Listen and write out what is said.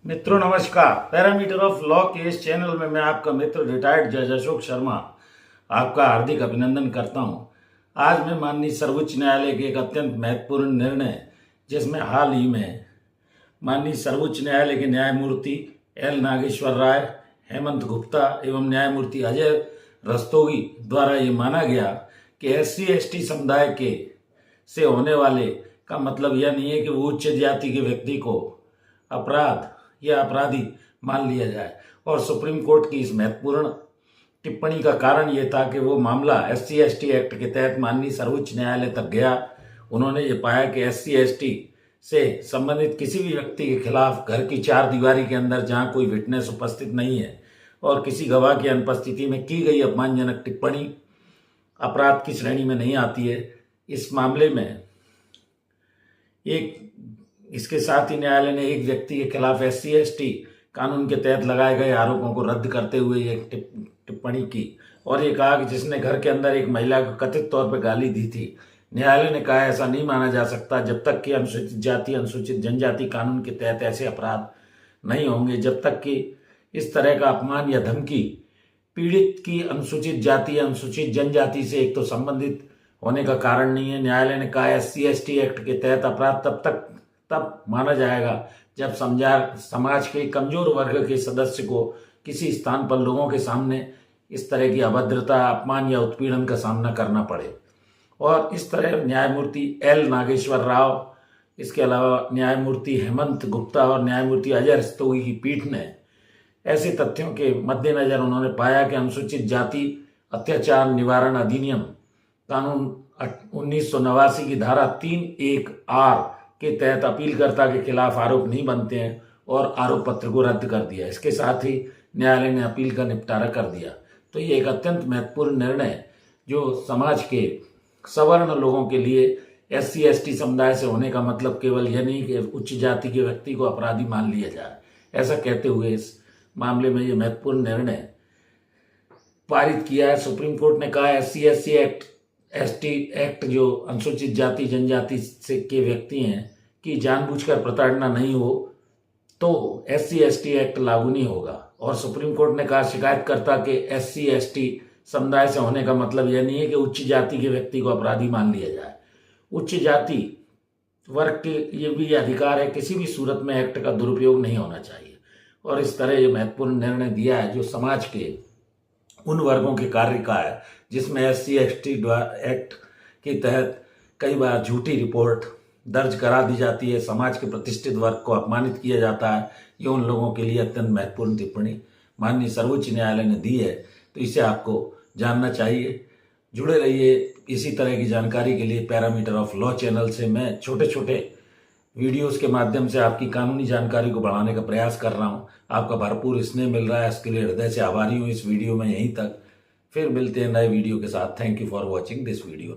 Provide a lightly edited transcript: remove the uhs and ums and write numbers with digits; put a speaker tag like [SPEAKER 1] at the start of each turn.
[SPEAKER 1] मित्रों नमस्कार। Parameter of law के इस चैनल में मैं आपका मित्र रिटायर्ड जज अशोक शर्मा आपका हार्दिक अभिनंदन करता हूं। आज मैं माननीय सर्वोच्च न्यायालय के एक अत्यंत महत्वपूर्ण निर्णय जिसमें हाल ही में माननीय सर्वोच्च न्यायालय के न्यायमूर्ति एल नागेश्वर राय, हेमंत गुप्ता एवं न्यायमूर्ति अजय रस्तोगी द्वारा ये माना गया कि SC/ST समुदाय के से होने वाले का मतलब यह नहीं है कि वो उच्च जाति के व्यक्ति को अपराध या अपराधी मान लिया जाए। और सुप्रीम कोर्ट की इस महत्वपूर्ण टिप्पणी का कारण यह था कि वो मामला SC/ST एक्ट के तहत माननीय सर्वोच्च न्यायालय तक गया। उन्होंने ये पाया कि SC/ST से संबंधित किसी भी व्यक्ति के खिलाफ घर की चार दीवारी के अंदर जहां कोई विटनेस उपस्थित नहीं है और किसी गवाह की अनुपस्थिति में की गई अपमानजनक टिप्पणी अपराध की श्रेणी में नहीं आती है। इस मामले में इसके साथ ही न्यायालय ने एक व्यक्ति के खिलाफ SC/ST कानून के तहत लगाए गए आरोपों को रद्द करते हुए एक टिप्पणी की और ये कहा कि जिसने घर के अंदर एक महिला को कथित तौर पर गाली दी थी, न्यायालय ने कहा ऐसा नहीं माना जा सकता जब तक कि अनुसूचित जाति अनुसूचित जनजाति कानून के तहत ऐसे अपराध नहीं होंगे, जब तक कि इस तरह का अपमान या धमकी पीड़ित की अनुसूचित जाति या अनुसूचित जनजाति से एक तो संबंधित होने का कारण नहीं है। न्यायालय ने कहा SC/ST एक्ट के तहत अपराध तब माना जाएगा जब समाज के कमजोर वर्ग के सदस्य को किसी स्थान पर लोगों के सामने इस तरह की अभद्रता, अपमान या उत्पीड़न का सामना करना पड़े। और इस तरह न्यायमूर्ति एल नागेश्वर राव, इसके अलावा न्यायमूर्ति हेमंत गुप्ता और न्यायमूर्ति अजय रस्तोगी की पीठ ने ऐसे तथ्यों के मद्देनजर उन्होंने पाया कि अनुसूचित जाति अत्याचार निवारण अधिनियम कानून 1989 की धारा 3(1)(R) के तहत अपीलकर्ता के खिलाफ आरोप नहीं बनते हैं और आरोप पत्र को रद्द कर दिया। इसके साथ ही न्यायालय ने अपील का निपटारा कर दिया। तो ये एक अत्यंत महत्वपूर्ण निर्णय जो समाज के सवर्ण लोगों के लिए SC/ST समुदाय से होने का मतलब केवल यह नहीं कि उच्च जाति के व्यक्ति को अपराधी मान लिया जाए। ऐसा कहते हुए इस मामले में ये महत्वपूर्ण निर्णय पारित किया है। सुप्रीम कोर्ट ने कहा SC/ST एक्ट जो अनुसूचित जाति जनजाति से के व्यक्ति हैं कि जानबूझकर प्रताड़ना नहीं हो तो SC/ST एक्ट लागू नहीं होगा। और सुप्रीम कोर्ट ने कहा शिकायतकर्ता के SC/ST समुदाय से होने का मतलब यह नहीं है कि उच्च जाति के व्यक्ति को अपराधी मान लिया जाए। उच्च जाति वर्ग के ये भी अधिकार है, किसी भी सूरत में एक्ट का दुरुपयोग नहीं होना चाहिए। और इस तरह ये महत्वपूर्ण निर्णय दिया है जो समाज के उन वर्गों के कार्य का है जिसमें SC/ST एक्ट के तहत कई बार झूठी रिपोर्ट दर्ज करा दी जाती है, समाज के प्रतिष्ठित वर्ग को अपमानित किया जाता है। ये उन लोगों के लिए अत्यंत महत्वपूर्ण टिप्पणी माननीय सर्वोच्च न्यायालय ने दी है, तो इसे आपको जानना चाहिए। जुड़े रहिए इसी तरह की जानकारी के लिए पैरामीटर ऑफ लॉ चैनल से। मैं छोटे छोटे वीडियोस के माध्यम से आपकी कानूनी जानकारी को बढ़ाने का प्रयास कर रहा हूं। आपका भरपूर स्नेह मिल रहा है, इसके लिए हृदय से आभारी हूं। इस वीडियो में यहीं तक, फिर मिलते हैं नए वीडियो के साथ। Thank you for watching this video.